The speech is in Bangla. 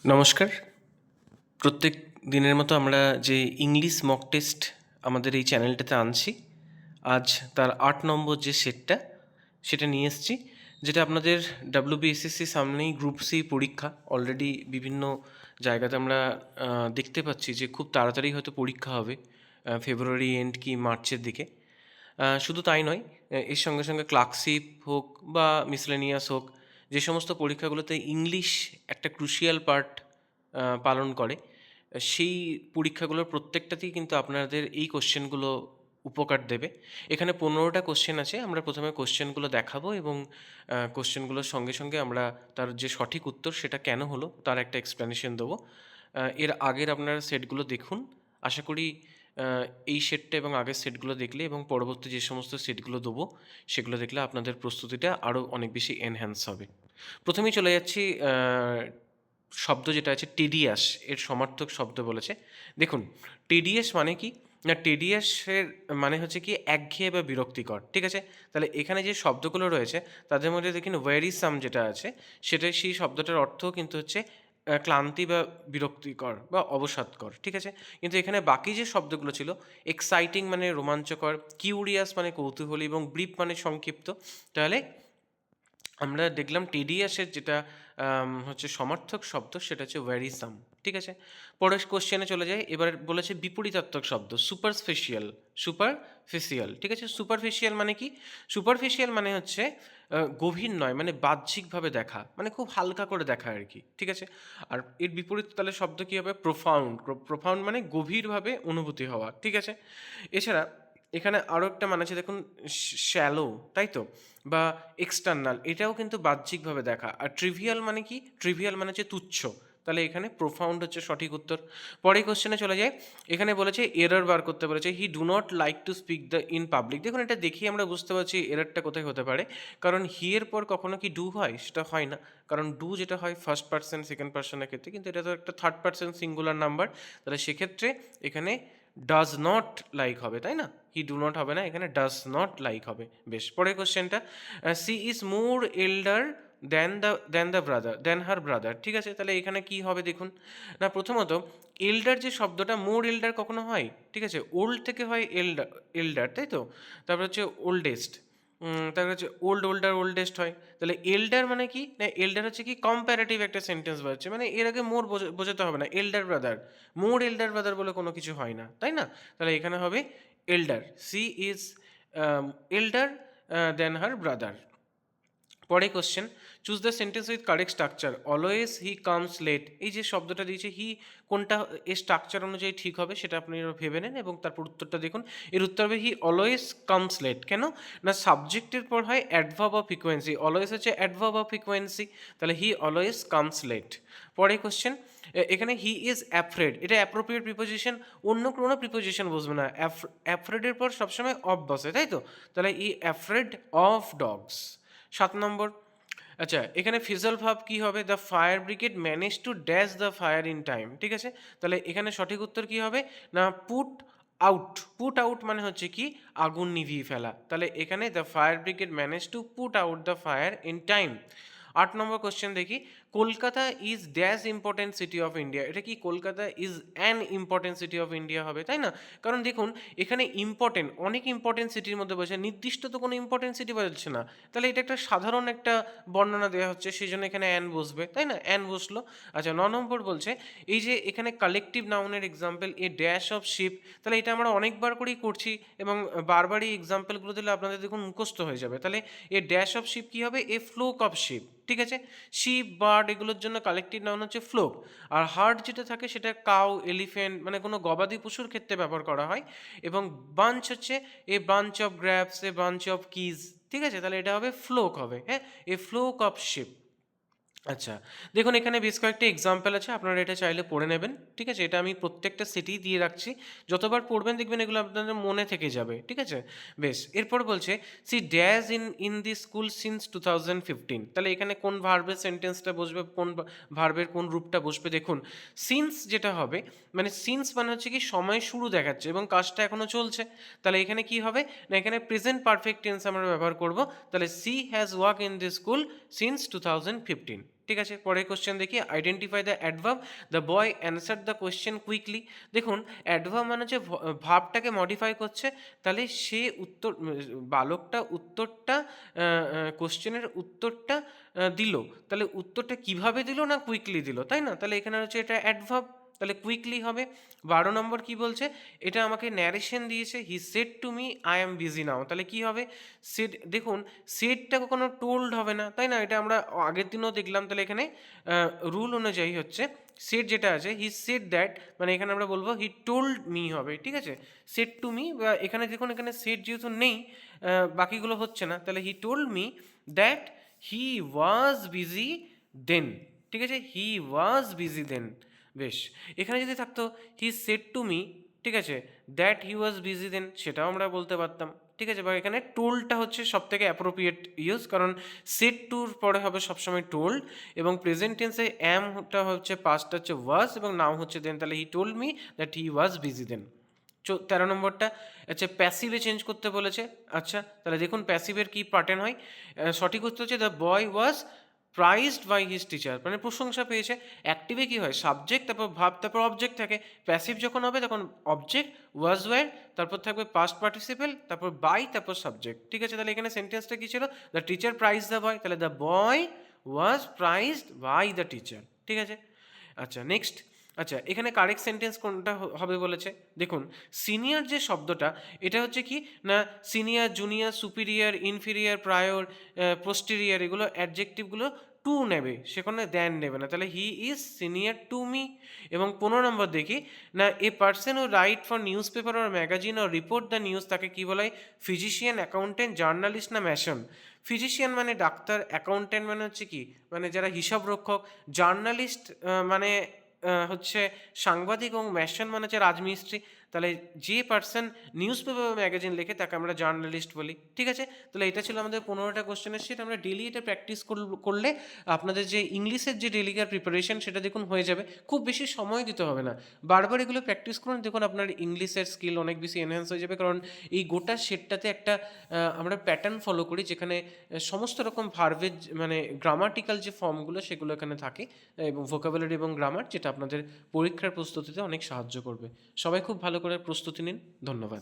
নমস্কার। প্রত্যেক দিনের মতো আমরা যে ইংলিশ মক টেস্ট আমাদের এই চ্যানেলটাতে আনছি, আজ তার ৮ নম্বর যে সেটটা সেটা নিয়ে এসেছি, যেটা আপনাদের WBSSC সামনেই গ্রুপ সি পরীক্ষা। অলরেডি বিভিন্ন জায়গাতে আমরা দেখতে পাচ্ছি যে খুব তাড়াতাড়ি হয়তো পরীক্ষা হবে, ফেব্রুয়ারি এন্ড কি মার্চের দিকে। শুধু তাই নয়, এর সঙ্গে সঙ্গে ক্লার্কশিপ হোক বা মিসলেনিয়াস হোক, যে সমস্ত পরীক্ষাগুলোতে ইংলিশ একটা ক্রুশিয়াল পার্ট পালন করে, সেই পরীক্ষাগুলোর প্রত্যেকটাতেই কিন্তু আপনাদের এই কোশ্চেনগুলো উপকার দেবে। এখানে 15টা কোশ্চেন আছে। আমরা প্রথমে কোশ্চেনগুলো দেখাবো এবং কোশ্চেনগুলোর সঙ্গে সঙ্গে আমরা তার যে সঠিক উত্তর সেটা কেন হলো তার একটা এক্সপ্লেনেশন দেবো। এর আগের আপনারা সেটগুলো দেখুন। আশা করি এই সেটটা এবং আগের সেটগুলো দেখলে এবং পরবর্তী যে সমস্ত সেটগুলো দেবো সেগুলো দেখলে আপনাদের প্রস্তুতিটা আরও অনেক বেশি এনহ্যান্স হবে। প্রথমেই চলে যাচ্ছি, শব্দ যেটা আছে টিডিয়াস, এর সমার্থক শব্দ বলেছে। দেখুন, টিডিয়াস মানে কি না, টিডিয়াসের মানে হচ্ছে কি একঘেয়ে বা বিরক্তিকর। ঠিক আছে, তাহলে এখানে যে শব্দগুলো রয়েছে তাদের মধ্যে দেখুন ওয়ারিসাম যেটা আছে, সেটা সেই শব্দটার অর্থ কিন্তু হচ্ছে ক্লান্তি বা বিরক্তিকর বা অবসাদকর। ঠিক আছে, কিন্তু এখানে বাকি যে শব্দগুলো ছিল, এক্সাইটিং মানে রোমাঞ্চকর, কিউরিয়াস মানে কৌতূহলী এবং ব্রিফ মানে সংক্ষিপ্ত। তাহলে আমরা দেখলাম টিডিএসের যেটা হচ্ছে সমার্থক শব্দ সেটা হচ্ছে ওয়ারিসাম। ঠিক আছে, পরের কোশ্চেনে চলে যায়। এবার বলেছে বিপরীতার্থক শব্দ সুপারফিশিয়াল। সুপারফিশিয়াল, ঠিক আছে। সুপারফিশিয়াল মানে কি? সুপারফিশিয়াল মানে হচ্ছে গভীর নয়, মানে বাহ্যিকভাবে দেখা, মানে খুব হালকা করে দেখা আর কি। ঠিক আছে, আর এর বিপরীত তাহলে শব্দ কী হবে? প্রোফাউন্ড। প্রোফাউন্ড মানে গভীরভাবে অনুভূতি হওয়া। ঠিক আছে, এছাড়া এখানে আরও একটা মানে আছে, দেখুন, শ্যালো, তাই তো, বা এক্সটার্নাল, এটাও কিন্তু বাহ্যিকভাবে দেখা। আর ট্রিভিয়াল মানে কি? ট্রিভিয়াল মানে হচ্ছে তুচ্ছ। তাহলে এখানে প্রোফাউন্ড হচ্ছে সঠিক উত্তর। পরের কোশ্চেনে চলে যায়। এখানে বলেছে এরর বার করতে বলেছে, he do not like to speak the in public. দেখুন, এটা দেখেই আমরা বুঝতে পারছি এররটা কোথায় হতে পারে, কারণ হি এর পর কখনো কি ডু হয়? সেটা হয় না, কারণ ডু যেটা হয় ফার্স্ট পার্সন সেকেন্ড পার্সনের ক্ষেত্রে, কিন্তু এটা তো একটা থার্ড পার্সন সিঙ্গুলার নাম্বার। তাহলে সেক্ষেত্রে এখানে ডাজ নট লাইক হবে, তাই না? হি ডু নট হবে না, এখানে ডাজ নট লাইক হবে। বেশ, পরের কোশ্চেনটা, she is more elder than her brother. ঠিক আছে, তাহলে এখানে কি হবে দেখুন না, প্রথমত এল্ডার যে শব্দটা, মোর এল্ডার কখনো হয়? ঠিক আছে, ওল্ড থেকে হয় এল্ডার, এল্ডার, তাই তো। তারপর হচ্ছে ওল্ডেস্ট, তারপর হচ্ছে ওল্ডেস্ট হয়। তাহলে এল্ডার মানে কি না, এল্ডার হচ্ছে কি কম্প্যারেটিভ একটা সেন্টেন্স বোঝাচ্ছে, মানে এর আগে মোর বোঝাতে হবে না, এল্ডার ব্রাদার। মোর এল্ডার ব্রাদার বলে কোনো কিছু হয় না, তাই না? তাহলে এখানে হবে elder, she is elder than her brother. পরে question, choose the sentence with correct structure. Always he comes late, এই যে শব্দটা দিয়েছে হি, কোনটা এর স্ট্রাকচার অনুযায়ী ঠিক হবে সেটা আপনি ভেবে নেন এবং তারপর উত্তরটা দেখুন। এর উত্তর হবে হি অলওয়েজ কামস লেট। কেন না, সাবজেক্টের পর হয় অ্যাডভার্ব অফ ফ্রিকোয়েন্সি, অলওয়েজ হচ্ছে অ্যাডভার্ব অফ ফ্রিকোয়েন্সি, তাহলে হি অলওয়েজ কামস লেট। পরে কোশ্চেন, এখানে হি ইজ অ্যাফ্রেড, এটা অ্যাপ্রোপ্রিয়েট প্রিপোজিশন, অন্য কোনো প্রিপোজিশন বসবে না। অ্যাফ্রেডের পর সবসময় অফ বসে, তাই তো। তাহলে ই অ্যাফ্রেড অফ ডগস। 7 নম্বর, আচ্ছা, এখানে ফিজল ভাব কি হবে? The fire brigade manage to dash the fire in time. ঠিক আছে, তাহলে এখানে সঠিক উত্তর কি হবে না, পুট আউট। পুট আউট মানে হচ্ছে কি আগুন নিভিয়ে ফেলা। তাহলে এখানে the fire brigade manage to put out the fire in time. 8 নম্বর কোশ্চেন দেখি, Kolkata is dash important city of India. এটা কি Kolkata is an important city of India হবে, তাই না? কারণ দেখুন, এখানে ইম্পর্টেন্ট, অনেক ইম্পর্টেন্ট সিটির মধ্যে বসে, নির্দিষ্ট তো কোনো ইম্পর্টেন্ট সিটি বোঝাচ্ছে না। তাহলে এটা একটা সাধারণ একটা বর্ণনা দেওয়া হচ্ছে, সেই জন্য এখানে অ্যান বসবে, তাই না? অ্যান বসলো। আচ্ছা, 9 নম্বর বলছে, এই যে এখানে কালেকটিভ নাউনের example a dash of ship. তাহলে এটা আমরা অনেকবার করেই করছি এবং বারবার এই এক্সাম্পলগুলো দিলে আপনাদের দেখুন মুখস্থ হয়ে যাবে। তাহলে এ ড্যাশ অফ শিপ কী হবে? এ ফ্লোক অফ শিপ। ঠিক আছে, শিপ, বার্ড, এগুলোর জন্য কালেকটিভ নাউন হচ্ছে ফ্লোক। আর হার্ড যেটা থাকে সেটা কাউ, এলিফ্যান্ট, মানে কোনো গবাদি পশুর ক্ষেত্রে ব্যবহার করা হয়। এবং বাঞ্চ হচ্ছে a bunch of grapes, a bunch of keys. ঠিক আছে, তাহলে এটা হবে ফ্লোক হবে, হ্যাঁ, এ ফ্লোক অফ শিপ। আচ্ছা, দেখুন এখানে বেশ কয়েকটা এক্সাম্পল আছে, আপনারা এটা চাইলে পড়ে নেবেন। ঠিক আছে, এটা আমি প্রত্যেকটা সেটেই দিয়ে রাখছি, যতবার পড়বেন দেখবেন এগুলো আপনাদের মনে থেকে যাবে। ঠিক আছে, বেশ, এরপর বলছে she dash in the school since 2015। তাহলে এখানে কোন ভার্বের সেন্টেন্সটা বসবে, কোন ভার্বের কোন রূপটা বসবে? দেখুন, সিন্স যেটা হবে, মানে সিন্স মানে হচ্ছে কি সময় শুরু দেখাচ্ছে এবং কাজটা এখনো চলছে। তাহলে এখানে কি হবে না, এখানে প্রেজেন্ট পারফেক্ট টেন্স আমরা ব্যবহার করব। তাহলে she has work in the school since 2015। ঠিক আছে, পরের কোশ্চেন দেখি, identify the adverb, the boy answer the question quickly. দেখুন অ্যাডভার্ব মানে হচ্ছে ভাবটাকে মডিফাই করছে, তাহলে সে উত্তর বালকটা উত্তরটা কোশ্চেনের উত্তরটা দিল, তাহলে উত্তরটা কিভাবে দিল না কুইকলি দিল, তাই না? তাহলে এখানে হচ্ছে এটা অ্যাডভার্ব, তাহলে কুইকলি হবে। 12 নম্বর কি বলছে, এটা আমাকে ন্যারেশন দিয়েছে, he said to me I am busy now, তাহলে কি হবে সেড। দেখুন সেডটা কখনো টোল্ড হবে না, তাই না? এটা আমরা আগের দিনও দেখলাম, তাহলে এখানে রুল অনুযায়ী হচ্ছে সেড যেটা আছে, হি সেড দ্যাট, মানে এখানে আমরা বলবো হি টোল্ড মি হবে, ঠিক আছে? সেড টু মি, বা এখানে দেখুন এখানে সেড যেহেতু নেই, বাকিগুলো হচ্ছে না, তাহলে he told me that he was busy then, ঠিক আছে, হি ওয়াজ বিজি দেন। বেশ, এখানে যদি থাকতো হি সেড টু মি, ঠিক আছে, দ্যাট হি ওয়াজ বিজি দেন, সেটাও আমরা বলতে পারতাম, ঠিক আছে। বা এখানে টোল্ডটা হচ্ছে সব থেকে অ্যাপ্রোপ্রিয়েট ইউজ, কারণ সেড টুর পরে হবে সবসময় টোল্ড, এবং প্রেজেন্ট টেন্সে অ্যামটা হচ্ছে পাস্টটা হচ্ছে ওয়াজ, এবং নাও হচ্ছে দেন, তাহলে he told me that he was busy then. 13 নম্বরটা আচ্ছা প্যাসিভে চেঞ্জ করতে বলেছে। আচ্ছা তাহলে দেখুন প্যাসিভের কি প্যাটার্ন হয়, সঠিক উত্তর হচ্ছে the boy was praised by his teacher, মানে প্রশংসা পেয়েছে। অ্যাক্টিভে কি হয়, সাবজেক্ট তারপর ভাব তারপর অবজেক্ট থাকে, প্যাসিভ যখন হবে তখন অবজেক্ট ওয়াজ ওয়্যার, তারপর থাকবে পাস্ট পার্টিসিপেল, তারপর বাই, তারপর সাবজেক্ট, ঠিক আছে। তাহলে এখানে সেন্টেন্সটা কি ছিল, the teacher praise the boy, তাহলে the boy was praised by the teacher, ঠিক আছে। আচ্ছা নেক্সট, আচ্ছা এখানে কারেক্ট সেন্টেন্স কোনটা হবে বলেছে, দেখুন সিনিয়র যে শব্দটা, এটা হচ্ছে কি না, senior, junior, superior, inferior, prior, posterior, এগুলো অ্যাডজেক্টিভগুলো টু নেবে, সেখানে দেন নেবে না, তাহলে he is senior to me. এবং 15 নম্বর দেখি না, a person who write for newspaper or magazine who report the news, তাকে কী বলা হয়, ফিজিশিয়ান, অ্যাকাউন্টেন্ট, জার্নালিস্ট না ম্যাশন। ফিজিশিয়ান মানে ডাক্তার, অ্যাকাউন্টেন্ট মানে হচ্ছে কি, মানে যারা হিসাব রক্ষক, জার্নালিস্ট মানে হচ্ছে সাংবাদিক, এবং ম্যাশন মানে হচ্ছে রাজমিস্ত্রি। তাহলে যে পার্সন নিউজ পেপার বা ম্যাগাজিন লেখে তাকে আমরা জার্নালিস্ট বলি, ঠিক আছে। তাহলে এটা ছিল আমাদের 15টা কোশ্চেনের সেট, আমরা ডেলি এটা প্র্যাকটিস করলে আপনাদের যে ইংলিশের যে ডেলিকার প্রিপারেশন সেটা দেখুন হয়ে যাবে, খুব বেশি সময় দিতে হবে না, বারবার এগুলো প্র্যাকটিস করুন, দেখুন আপনার ইংলিশের স্কিল অনেক বেশি এনহ্যান্স হয়ে যাবে। কারণ এই গোটা সেটটাতে একটা আমরা প্যাটার্ন ফলো করি, যেখানে সমস্ত রকম ভার্বের মানে গ্রামাটিক্যাল যে ফর্মগুলো সেগুলো এখানে থাকে, এবং ভোকাবুলারি এবং গ্রামার, যেটা আপনাদের পরীক্ষার প্রস্তুতিতে অনেক সাহায্য করবে। সবাই খুব ভালো করে প্রস্তুতি নিন, ধন্যবাদ।